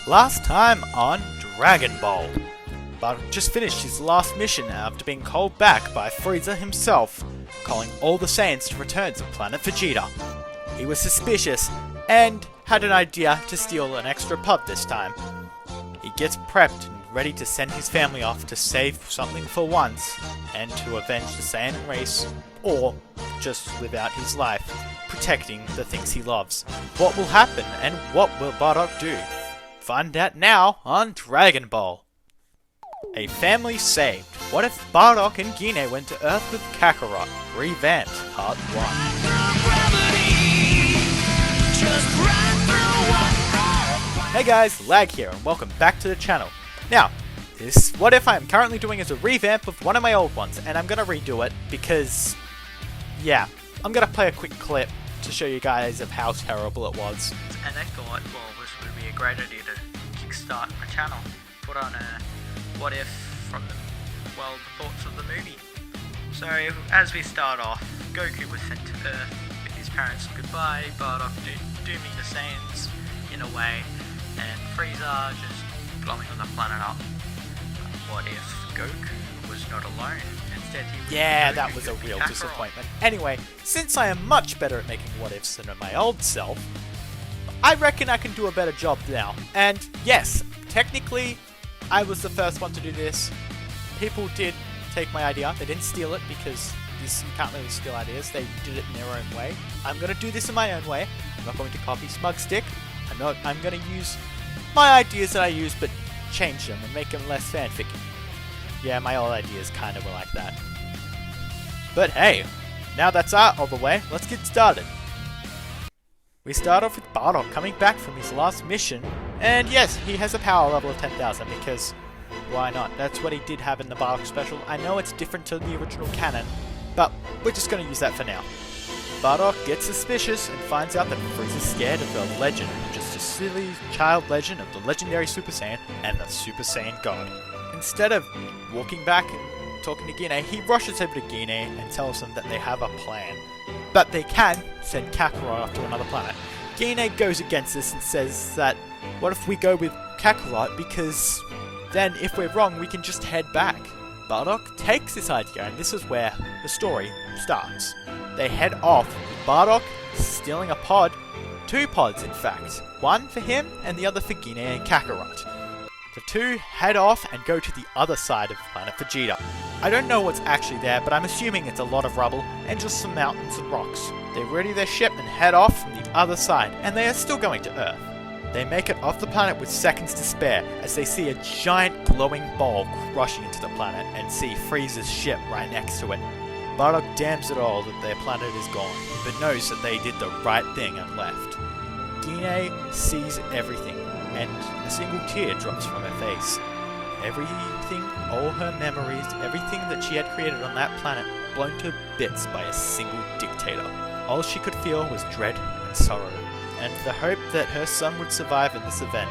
Last time on Dragon Ball. Bardock just finished his last mission after being called back by Frieza himself, calling all the Saiyans to return to planet Vegeta. He was suspicious and had an idea to steal an extra pod this time. He gets prepped and ready to send his family off to save something for once and to avenge the Saiyan race, or just live out his life, protecting the things he loves. What will happen and what will Bardock do? Find out now on Dragon Ball. A family saved. What if Bardock and Gine went to Earth with Kakarot? Revamped, Part 1. Hey guys, Lag here and welcome back to the channel. Now, this What If I'm currently doing is a revamp of one of my old ones, and I'm going to redo it because, yeah, I'm going to play a quick clip to show you guys of how terrible it was. And I thought, well, this would be a great idea to kickstart my channel. Put on a what if from the thoughts of the movie. So, as we start off, Goku was sent to Earth with his parents goodbye, Bardock dooming the Saiyans in a way, and Frieza just blowing on the planet up. What if Goku was not alone? Instead he was that was a real disappointment. Anyway, since I am much better at making what ifs than my old self, I reckon I can do a better job now. And yes, technically, I was the first one to do this. People did take my idea. They didn't steal it because you can't really steal ideas. They did it in their own way. I'm going to do this in my own way. I'm not going to copy Smugstick. I'm going to use my ideas that I use, but change them and make them less fanfic. Yeah, my old ideas kind of were like that. But hey, now that's out of the way, let's get started. We start off with Bardock coming back from his last mission, and yes, he has a power level of 10,000 because why not? That's what he did have in the Bardock special. I know it's different to the original canon, but we're just going to use that for now. Bardock gets suspicious and finds out that Frieza's scared of the legend, just a silly child legend of the legendary Super Saiyan and the Super Saiyan God. Instead of walking back and talking to Gine, he rushes over to Gine and tells them that they have a plan. But they can send Kakarot off to another planet. Gine goes against this and says that, what if we go with Kakarot, because then if we're wrong we can just head back. Bardock takes this idea, and this is where the story starts. They head off, with Bardock stealing a pod, 2 pods in fact, one for him and the other for Gine and Kakarot. The 2 head off and go to the other side of planet Vegeta. I don't know what's actually there, but I'm assuming it's a lot of rubble and just some mountains and rocks. They ready their ship and head off from the other side, and they are still going to Earth. They make it off the planet with seconds to spare as they see a giant glowing ball crushing into the planet and see Frieza's ship right next to it. Bardock damns it all that their planet is gone, but knows that they did the right thing and left. Gine sees everything, and a single tear drops from her face. Everything, all her memories, everything that she had created on that planet, blown to bits by a single dictator. All she could feel was dread and sorrow, and the hope that her son would survive in this event.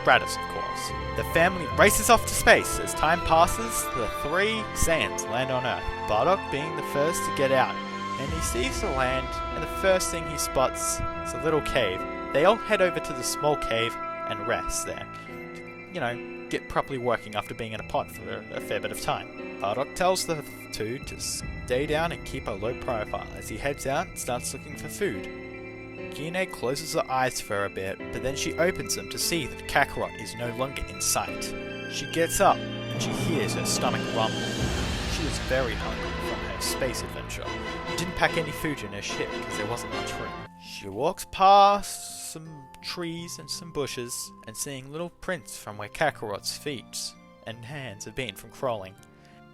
Braddus, of course. The family races off to space. As time passes, the 3 Saiyans land on Earth, Bardock being the first to get out, and he sees the land, and the first thing he spots is a little cave. They all head over to the small cave and rest there. Get properly working after being in a pod for a fair bit of time. Bardock tells the 2 to stay down and keep a low profile as he heads out and starts looking for food. Gine closes her eyes for a bit, but then she opens them to see that Kakarot is no longer in sight. She gets up and she hears her stomach rumble. She was very hungry from her space adventure and didn't pack any food in her ship because there wasn't much room. She walks past some trees and some bushes and seeing little prints from where Kakarot's feet and hands have been from crawling.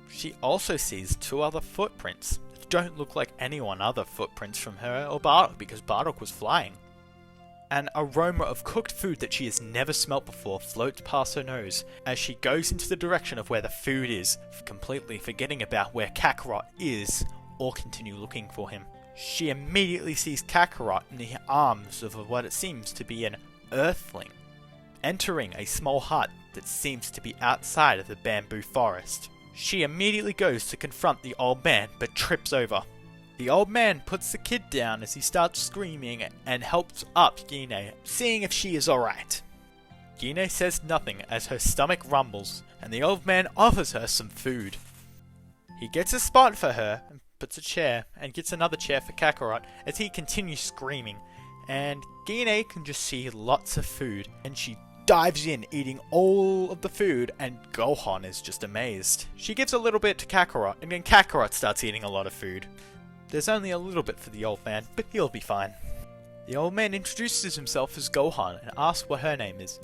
She also sees 2 other footprints that don't look like anyone other footprints from her or Bardock because Bardock was flying. An aroma of cooked food that she has never smelt before floats past her nose as she goes into the direction of where the food is, completely forgetting about where Kakarot is or continue looking for him. She immediately sees Kakarot in the arms of what it seems to be an Earthling, entering a small hut that seems to be outside of the bamboo forest. She immediately goes to confront the old man, but trips over. The old man puts the kid down as he starts screaming and helps up Gine, seeing if she is alright. Gine says nothing as her stomach rumbles, and the old man offers her some food. He gets a spot for her, and puts a chair, and gets another chair for Kakarot as he continues screaming, and Gine can just see lots of food, and she dives in, eating all of the food, and Gohan is just amazed. She gives a little bit to Kakarot, and then Kakarot starts eating a lot of food. There's only a little bit for the old man, but he'll be fine. The old man introduces himself as Gohan and asks what her name is.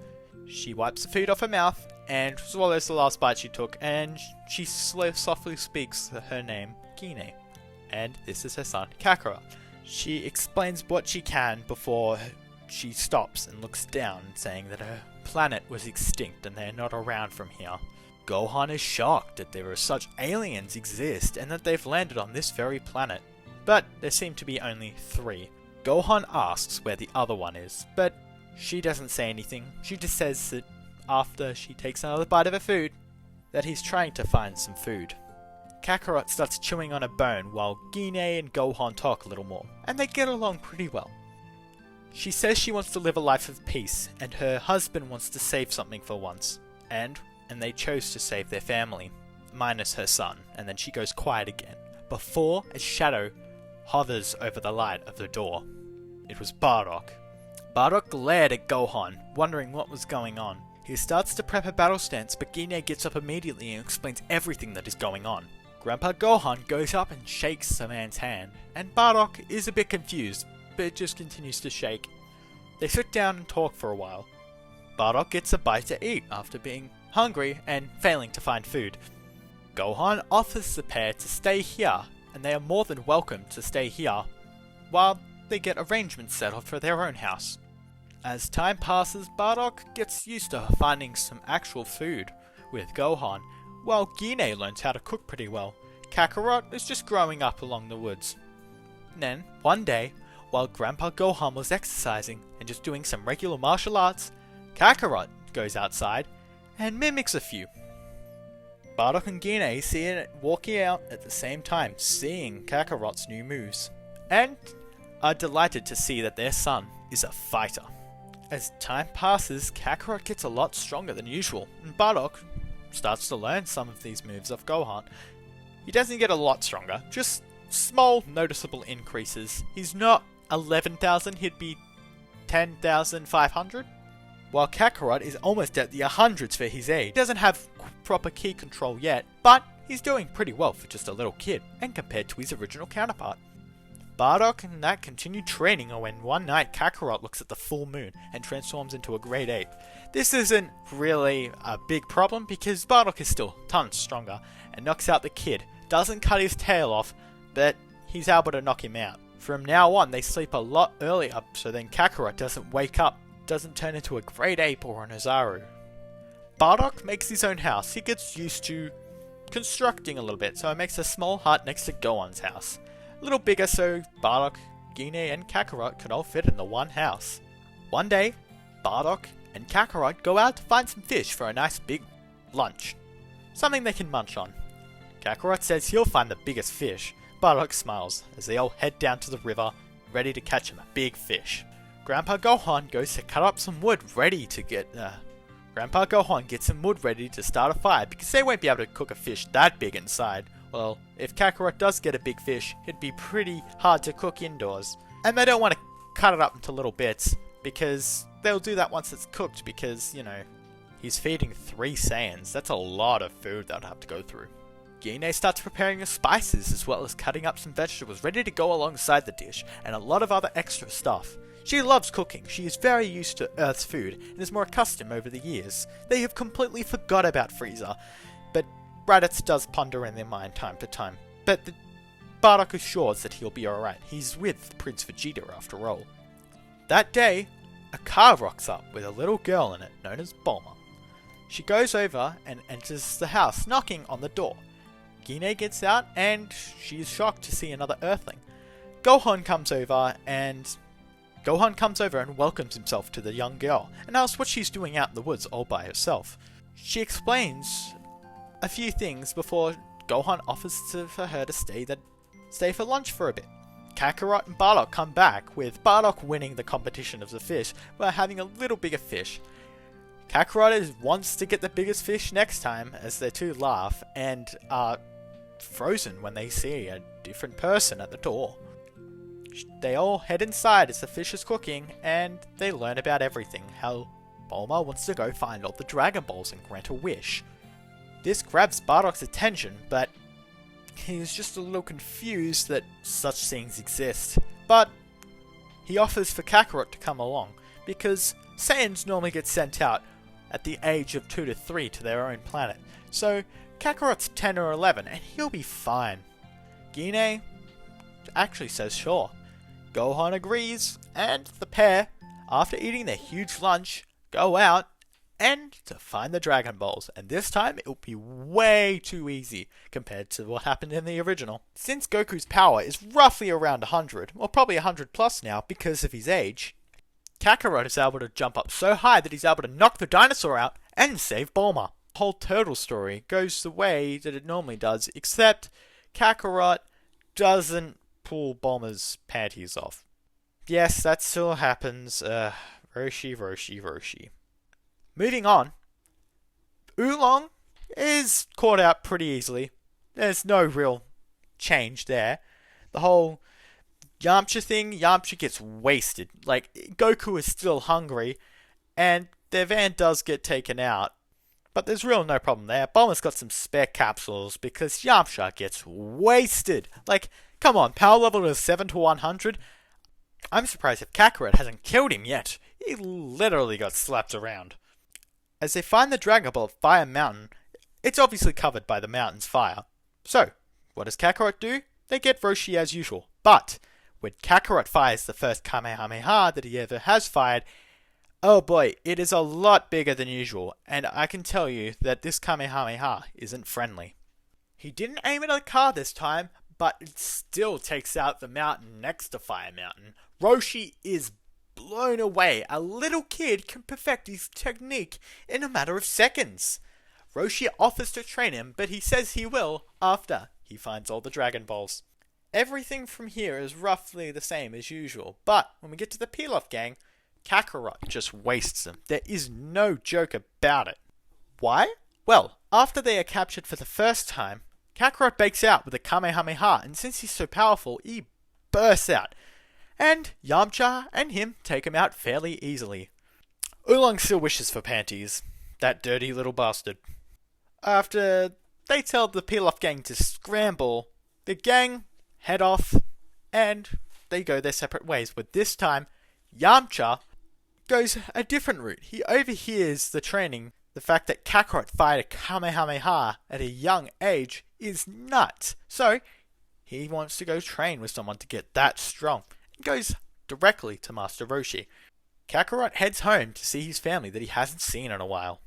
She wipes the food off her mouth and swallows the last bite she took, and she softly speaks her name, Gine. And this is her son, Kakarot. She explains what she can before she stops and looks down, saying that her planet was extinct and they're not around from here. Gohan is shocked that there are such aliens exist and that they've landed on this very planet. But there seem to be only 3. Gohan asks where the other one is, but she doesn't say anything. She just says that after she takes another bite of her food, that he's trying to find some food. Kakarot starts chewing on a bone while Gine and Gohan talk a little more, and they get along pretty well. She says she wants to live a life of peace, and her husband wants to save something for once, and they chose to save their family, minus her son, and then she goes quiet again, before a shadow hovers over the light of the door. It was Bardock. Bardock glared at Gohan, wondering what was going on. He starts to prep a battle stance, but Gine gets up immediately and explains everything that is going on. Grandpa Gohan goes up and shakes the man's hand, and Bardock is a bit confused, but just continues to shake. They sit down and talk for a while. Bardock gets a bite to eat after being hungry and failing to find food. Gohan offers the pair to stay here, and they are more than welcome to stay here, while they get arrangements settled for their own house. As time passes, Bardock gets used to finding some actual food with Gohan, while Gine learns how to cook pretty well. Kakarot is just growing up along the woods. Then, one day, while Grandpa Gohan was exercising and just doing some regular martial arts, Kakarot goes outside and mimics a few. Bardock and Gine see it walking out at the same time, seeing Kakarot's new moves, and are delighted to see that their son is a fighter. As time passes, Kakarot gets a lot stronger than usual, and Bardock starts to learn some of these moves of Gohan. He doesn't get a lot stronger, just small noticeable increases. He's not 11,000, he'd be 10,500. While Kakarot is almost at the 100s for his age. He doesn't have proper ki control yet, but he's doing pretty well for just a little kid, and compared to his original counterpart. Bardock and that continue training when one night Kakarot looks at the full moon and transforms into a great ape. This isn't really a big problem because Bardock is still tons stronger and knocks out the kid. Doesn't cut his tail off, but he's able to knock him out. From now on, they sleep a lot earlier, so then Kakarot doesn't wake up, doesn't turn into a great ape or an Ozaru. Bardock makes his own house. He gets used to constructing a little bit, so he makes a small hut next to Gohan's house. A little bigger so Bardock, Gine and Kakarot could all fit in the one house. One day, Bardock and Kakarot go out to find some fish for a nice big lunch. Something they can munch on. Kakarot says he'll find the biggest fish. Bardock smiles as they all head down to the river, ready to catch him a big fish. Grandpa Gohan goes to cut up some wood ready to Grandpa Gohan gets some wood ready to start a fire because they won't be able to cook a fish that big inside. Well, if Kakarot does get a big fish, it'd be pretty hard to cook indoors. And they don't want to cut it up into little bits, because they'll do that once it's cooked, because, you know, he's feeding 3 Saiyans. That's a lot of food they'll have to go through. Gine starts preparing the spices, as well as cutting up some vegetables ready to go alongside the dish, and a lot of other extra stuff. She loves cooking. She is very used to Earth's food, and is more accustomed over the years. They have completely forgot about Frieza, but Raditz does ponder in their mind time to time, but Bardock assures that he'll be alright. He's with Prince Vegeta after all. That day, a car rocks up with a little girl in it known as Bulma. She goes over and enters the house, knocking on the door. Gine gets out and she's shocked to see another Earthling. Gohan comes over and welcomes himself to the young girl and asks what she's doing out in the woods all by herself. She explains a few things before Gohan offers for her to stay for lunch for a bit. Kakarot and Bardock come back, with Bardock winning the competition of the fish by having a little bigger fish. Kakarot wants to get the biggest fish next time, as they two laugh and are frozen when they see a different person at the door. They all head inside as the fish is cooking, and they learn about everything. How Bulma wants to go find all the Dragon Balls and grant a wish. This grabs Bardock's attention, but he's just a little confused that such things exist. But he offers for Kakarot to come along, because Saiyans normally get sent out at the age of 2 to 3 to their own planet. So Kakarot's 10 or 11 and he'll be fine. Gine actually says sure. Gohan agrees, and the pair, after eating their huge lunch, go out and to find the Dragon Balls, and this time it will be way too easy compared to what happened in the original. Since Goku's power is roughly around 100, or probably 100 plus now because of his age, Kakarot is able to jump up so high that he's able to knock the dinosaur out and save Bulma. The whole turtle story goes the way that it normally does, except Kakarot doesn't pull Bulma's panties off. Yes, that still happens. Roshi. Moving on, Oolong is caught out pretty easily. There's no real change there. The whole Yamcha thing, Yamcha gets wasted. Like, Goku is still hungry, and their van does get taken out. But there's really no problem there. Bulma's got some spare capsules because Yamcha gets wasted. Like, come on, power level is 7 to 100. I'm surprised if Kakarot hasn't killed him yet. He literally got slapped around. As they find the Dragon Ball at Fire Mountain, it's obviously covered by the mountain's fire. So, what does Kakarot do? They get Roshi as usual. But when Kakarot fires the first Kamehameha that he ever has fired, oh boy, it is a lot bigger than usual, and I can tell you that this Kamehameha isn't friendly. He didn't aim it at a car this time, but it still takes out the mountain next to Fire Mountain. Roshi is blown away. A little kid can perfect his technique in a matter of seconds. Roshi offers to train him, but he says he will after he finds all the Dragon Balls. Everything from here is roughly the same as usual, but when we get to the Pilaf gang, Kakarot just wastes them. There is no joke about it. Why? Well, after they are captured for the first time, Kakarot breaks out with a Kamehameha, and since he's so powerful, he bursts out. And Yamcha and him take him out fairly easily. Oolong still wishes for panties. That dirty little bastard. After they tell the Pilaf gang to scramble, the gang head off and they go their separate ways. But this time, Yamcha goes a different route. He overhears the training. The fact that Kakarot fired a Kamehameha at a young age is nuts. So, he wants to go train with someone to get that strong. He goes directly to Master Roshi. Kakarot heads home to see his family that he hasn't seen in a while.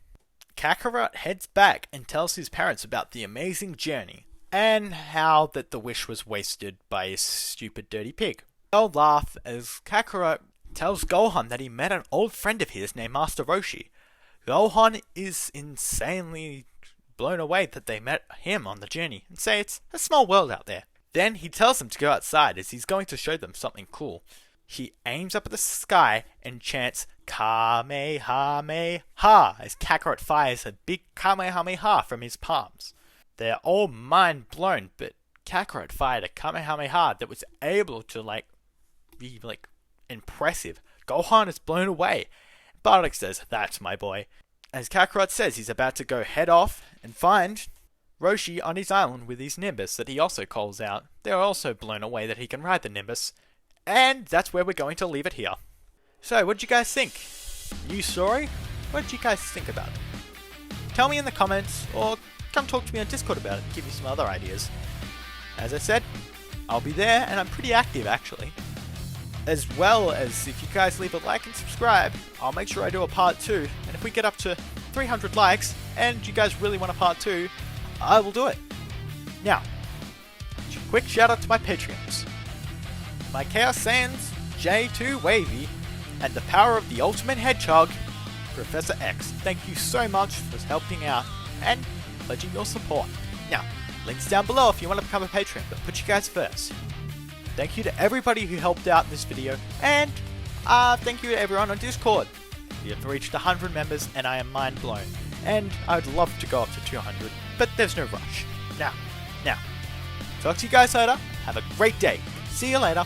Kakarot heads back and tells his parents about the amazing journey, and how that the wish was wasted by a stupid dirty pig. They'll laugh as Kakarot tells Gohan that he met an old friend of his named Master Roshi. Gohan is insanely blown away that they met him on the journey, and say it's a small world out there. Then he tells them to go outside as he's going to show them something cool. He aims up at the sky and chants Kamehameha as Kakarot fires a big Kamehameha from his palms. They're all mind blown, but Kakarot fired a Kamehameha that was able to be impressive. Gohan is blown away. Bardock says, "That's my boy." As Kakarot says he's about to go head off and find Roshi on his island with his Nimbus that he also calls out. They're also blown away that he can ride the Nimbus. And that's where we're going to leave it here. So, what did you guys think? New story? What did you guys think about it? Tell me in the comments, or come talk to me on Discord about it and give me some other ideas. As I said, I'll be there, and I'm pretty active actually. As well as if you guys leave a like and subscribe, I'll make sure I do a part 2. And if we get up to 300 likes, and you guys really want a part 2, I will do it. Now, quick shout out to my Patreons. My Chaos Saiyans, J2 Wavy, and the power of the Ultimate Hedgehog, Professor X. Thank you so much for helping out and pledging your support. Now, links down below if you want to become a Patreon, but put you guys first. Thank you to everybody who helped out in this video, and thank you to everyone on Discord. We have reached 100 members and I am mind blown. And I'd love to go up to 200, but there's no rush. Now, talk to you guys later. Have a great day. See you later.